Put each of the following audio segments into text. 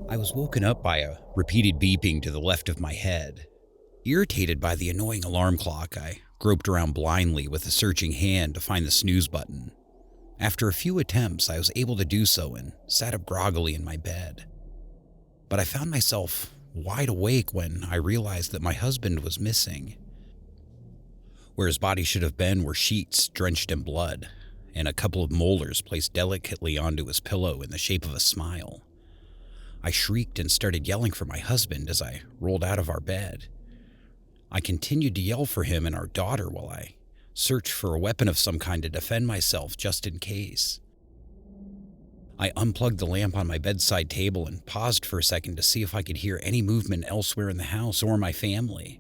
I was woken up by a repeated beeping to the left of my head. Irritated by the annoying alarm clock, I groped around blindly with a searching hand to find the snooze button. After a few attempts, I was able to do so and sat up groggily in my bed. But I found myself wide awake when I realized that my husband was missing. Where his body should have been were sheets drenched in blood, and a couple of molars placed delicately onto his pillow in the shape of a smile. I shrieked and started yelling for my husband as I rolled out of our bed. I continued to yell for him and our daughter while I searched for a weapon of some kind to defend myself just in case. I unplugged the lamp on my bedside table and paused for a second to see if I could hear any movement elsewhere in the house or my family.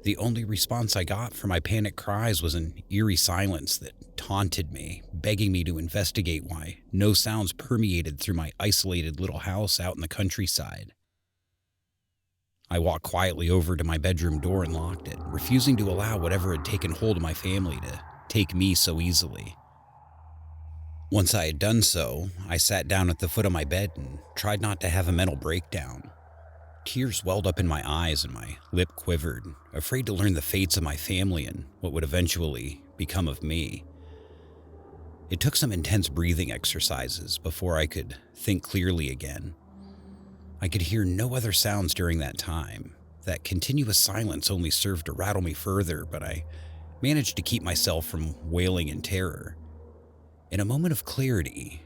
The only response I got for my panicked cries was an eerie silence that taunted me, begging me to investigate why no sounds permeated through my isolated little house out in the countryside. I walked quietly over to my bedroom door and locked it, refusing to allow whatever had taken hold of my family to take me so easily. Once I had done so, I sat down at the foot of my bed and tried not to have a mental breakdown. Tears welled up in my eyes and my lip quivered, afraid to learn the fates of my family and what would eventually become of me. It took some intense breathing exercises before I could think clearly again. I could hear no other sounds during that time. That continuous silence only served to rattle me further, but I managed to keep myself from wailing in terror. In a moment of clarity,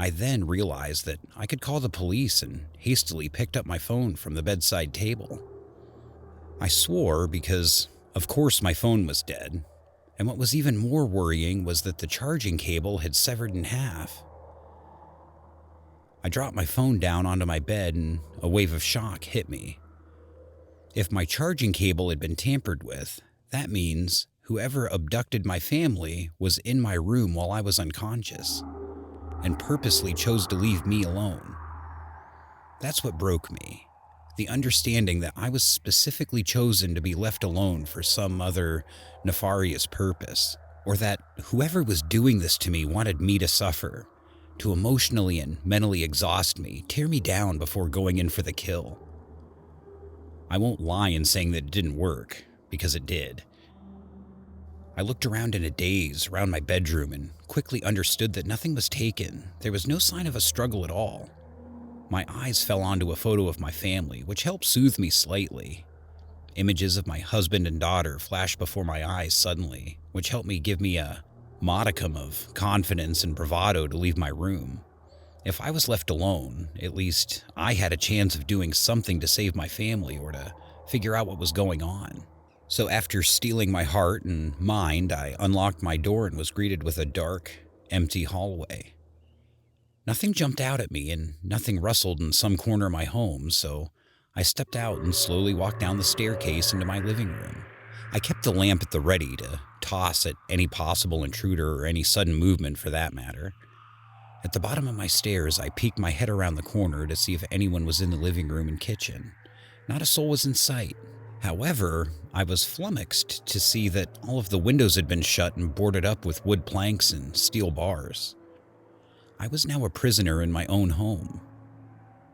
I then realized that I could call the police and hastily picked up my phone from the bedside table. I swore because, of course, my phone was dead, and what was even more worrying was that the charging cable had severed in half. I dropped my phone down onto my bed and a wave of shock hit me. If my charging cable had been tampered with, that means whoever abducted my family was in my room while I was unconscious and purposely chose to leave me alone. That's what broke me, the understanding that I was specifically chosen to be left alone for some other nefarious purpose, or that whoever was doing this to me wanted me to suffer, to emotionally and mentally exhaust me, tear me down before going in for the kill. I won't lie in saying that it didn't work, because it did. I looked around in a daze around my bedroom and quickly understood that nothing was taken. There was no sign of a struggle at all. My eyes fell onto a photo of my family, which helped soothe me slightly. Images of my husband and daughter flashed before my eyes suddenly, which helped me give me a modicum of confidence and bravado to leave my room. If I was left alone, at least I had a chance of doing something to save my family or to figure out what was going on. So after steeling my heart and mind, I unlocked my door and was greeted with a dark, empty hallway. Nothing jumped out at me and nothing rustled in some corner of my home, so I stepped out and slowly walked down the staircase into my living room. I kept the lamp at the ready to toss at any possible intruder or any sudden movement for that matter. At the bottom of my stairs, I peeked my head around the corner to see if anyone was in the living room and kitchen. Not a soul was in sight. However, I was flummoxed to see that all of the windows had been shut and boarded up with wood planks and steel bars. I was now a prisoner in my own home.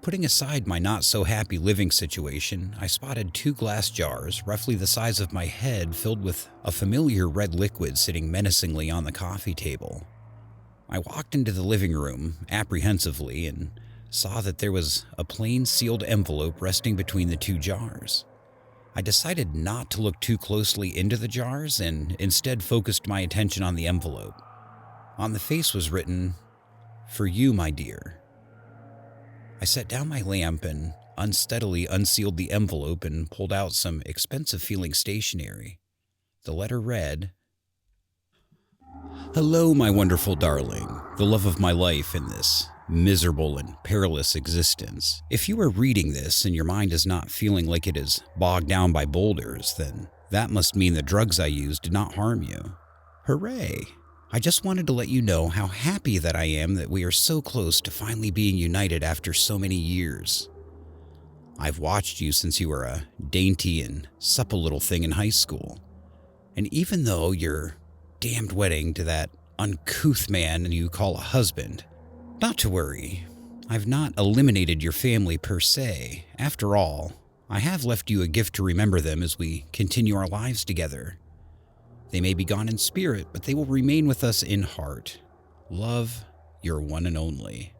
Putting aside my not-so-happy living situation, I spotted 2 glass jars, roughly the size of my head, filled with a familiar red liquid sitting menacingly on the coffee table. I walked into the living room apprehensively and saw that there was a plain sealed envelope resting between the 2 jars. I decided not to look too closely into the jars and instead focused my attention on the envelope. On the face was written, "For you, my dear." I set down my lamp and unsteadily unsealed the envelope and pulled out some expensive-feeling stationery. The letter read, "Hello, my wonderful darling, the love of my life in this miserable and perilous existence. If you are reading this and your mind is not feeling like it is bogged down by boulders, then that must mean the drugs I used did not harm you. Hooray! I just wanted to let you know how happy that I am that we are so close to finally being united after so many years. I've watched you since you were a dainty and supple little thing in high school. And even though your damned wedding to that uncouth man you call a husband, not to worry, I've not eliminated your family per se. After all, I have left you a gift to remember them as we continue our lives together. They may be gone in spirit, but they will remain with us in heart. Love, your one and only.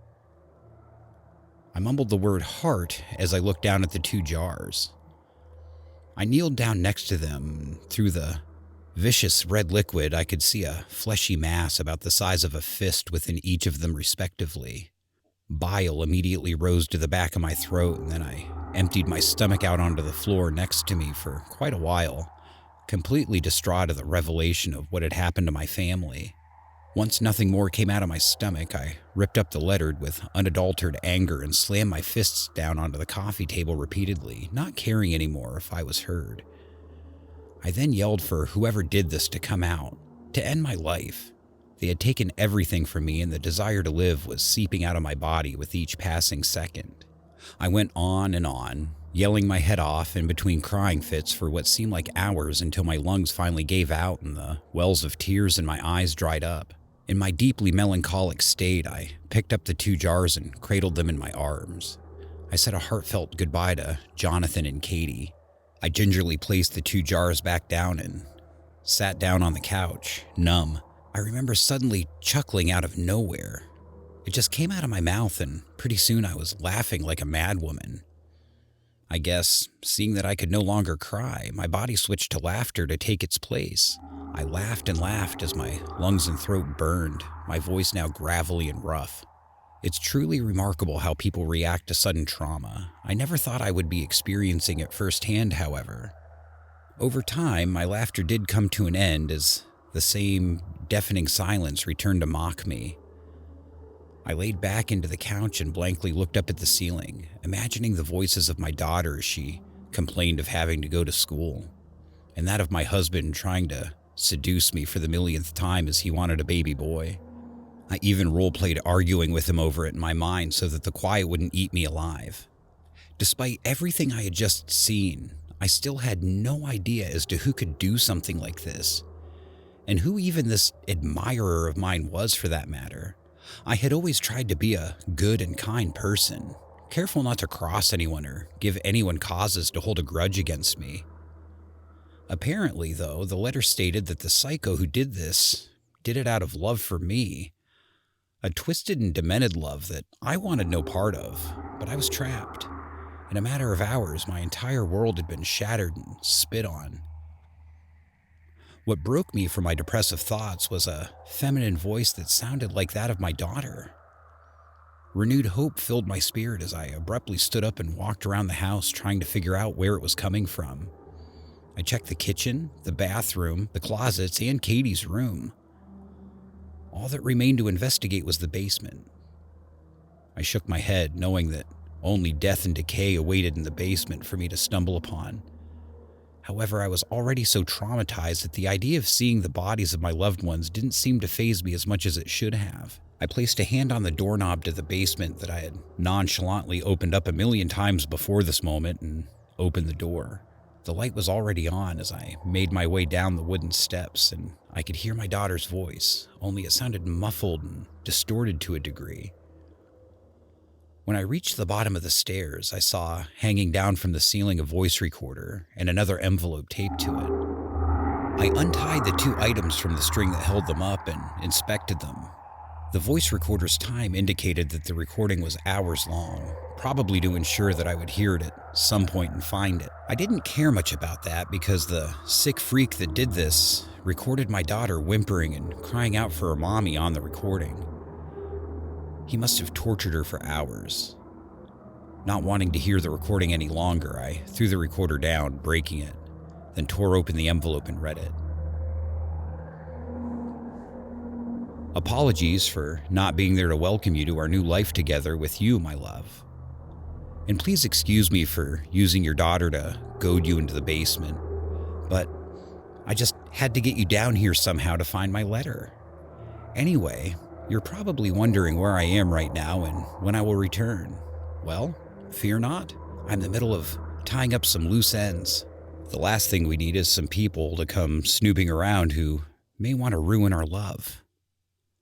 I mumbled the word heart as I looked down at the 2 jars. I kneeled down next to them. Through the vicious red liquid, I could see a fleshy mass about the size of a fist within each of them respectively. Bile immediately rose to the back of my throat, and then I emptied my stomach out onto the floor next to me for quite a while, completely distraught at the revelation of what had happened to my family. Once nothing more came out of my stomach, I ripped up the letter with unadulterated anger and slammed my fists down onto the coffee table repeatedly, not caring anymore if I was heard. I then yelled for whoever did this to come out, to end my life. They had taken everything from me, and the desire to live was seeping out of my body with each passing second. I went on and on, yelling my head off in between crying fits for what seemed like hours until my lungs finally gave out and the wells of tears in my eyes dried up. In my deeply melancholic state, I picked up the 2 jars and cradled them in my arms. I said a heartfelt goodbye to Jonathan and Katie. I gingerly placed the 2 jars back down and sat down on the couch, numb. I remember suddenly chuckling out of nowhere. It just came out of my mouth, and pretty soon I was laughing like a madwoman. I guess, seeing that I could no longer cry, my body switched to laughter to take its place. I laughed and laughed as my lungs and throat burned, my voice now gravelly and rough. It's truly remarkable how people react to sudden trauma. I never thought I would be experiencing it firsthand, however. Over time, my laughter did come to an end as the same deafening silence returned to mock me. I laid back into the couch and blankly looked up at the ceiling, imagining the voices of my daughter as she complained of having to go to school, and that of my husband trying to seduce me for the millionth time as he wanted a baby boy. I even role-played arguing with him over it in my mind so that the quiet wouldn't eat me alive. Despite everything I had just seen, I still had no idea as to who could do something like this, and who even this admirer of mine was for that matter. I had always tried to be a good and kind person, careful not to cross anyone or give anyone causes to hold a grudge against me. Apparently, though, the letter stated that the psycho who did this did it out of love for me, a twisted and demented love that I wanted no part of, but I was trapped. In a matter of hours, my entire world had been shattered and spit on. What broke me from my depressive thoughts was a feminine voice that sounded like that of my daughter. Renewed hope filled my spirit as I abruptly stood up and walked around the house trying to figure out where it was coming from. I checked the kitchen, the bathroom, the closets, and Katie's room. All that remained to investigate was the basement. I shook my head, knowing that only death and decay awaited in the basement for me to stumble upon. However, I was already so traumatized that the idea of seeing the bodies of my loved ones didn't seem to faze me as much as it should have. I placed a hand on the doorknob to the basement that I had nonchalantly opened up a million times before this moment and opened the door. The light was already on as I made my way down the wooden steps, and I could hear my daughter's voice, only it sounded muffled and distorted to a degree. When I reached the bottom of the stairs, I saw hanging down from the ceiling a voice recorder and another envelope taped to it. I untied the 2 items from the string that held them up and inspected them. The voice recorder's time indicated that the recording was hours long, probably to ensure that I would hear it at some point and find it. I didn't care much about that because the sick freak that did this recorded my daughter whimpering and crying out for her mommy on the recording. He must have tortured her for hours. Not wanting to hear the recording any longer, I threw the recorder down, breaking it, then tore open the envelope and read it. Apologies for not being there to welcome you to our new life together with you, my love. And please excuse me for using your daughter to goad you into the basement, but I just had to get you down here somehow to find my letter. Anyway, you're probably wondering where I am right now and when I will return. Well, fear not. I'm in the middle of tying up some loose ends. The last thing we need is some people to come snooping around who may want to ruin our love.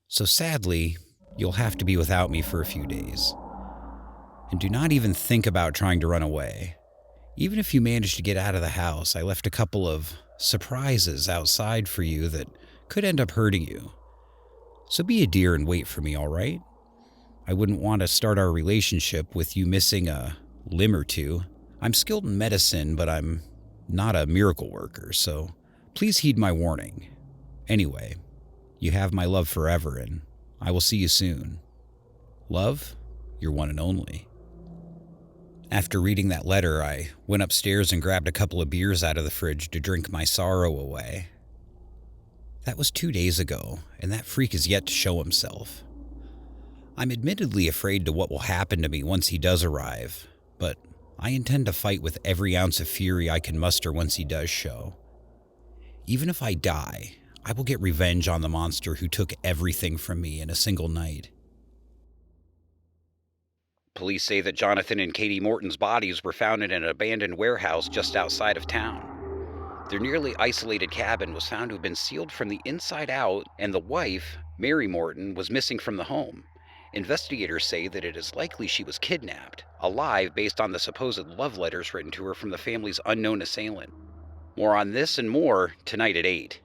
So sadly, you'll have to be without me for a few days. And do not even think about trying to run away. Even if you manage to get out of the house, I left a couple of surprises outside for you that could end up hurting you. So be a dear and wait for me, all right? I wouldn't want to start our relationship with you missing a limb or two. I'm skilled in medicine, but I'm not a miracle worker, so please heed my warning. Anyway, you have my love forever, and I will see you soon. Love, your one and only. After reading that letter, I went upstairs and grabbed a couple of beers out of the fridge to drink my sorrow away. That was 2 days ago, and that freak is yet to show himself. I'm admittedly afraid to what will happen to me once he does arrive, but I intend to fight with every ounce of fury I can muster once he does show. Even if I die, I will get revenge on the monster who took everything from me in a single night. Police say that Jonathan and Katie Morton's bodies were found in an abandoned warehouse just outside of town. Their nearly isolated cabin was found to have been sealed from the inside out, and the wife, Mary Morton, was missing from the home. Investigators say that it is likely she was kidnapped, alive based on the supposed love letters written to her from the family's unknown assailant. More on this and more tonight at 8.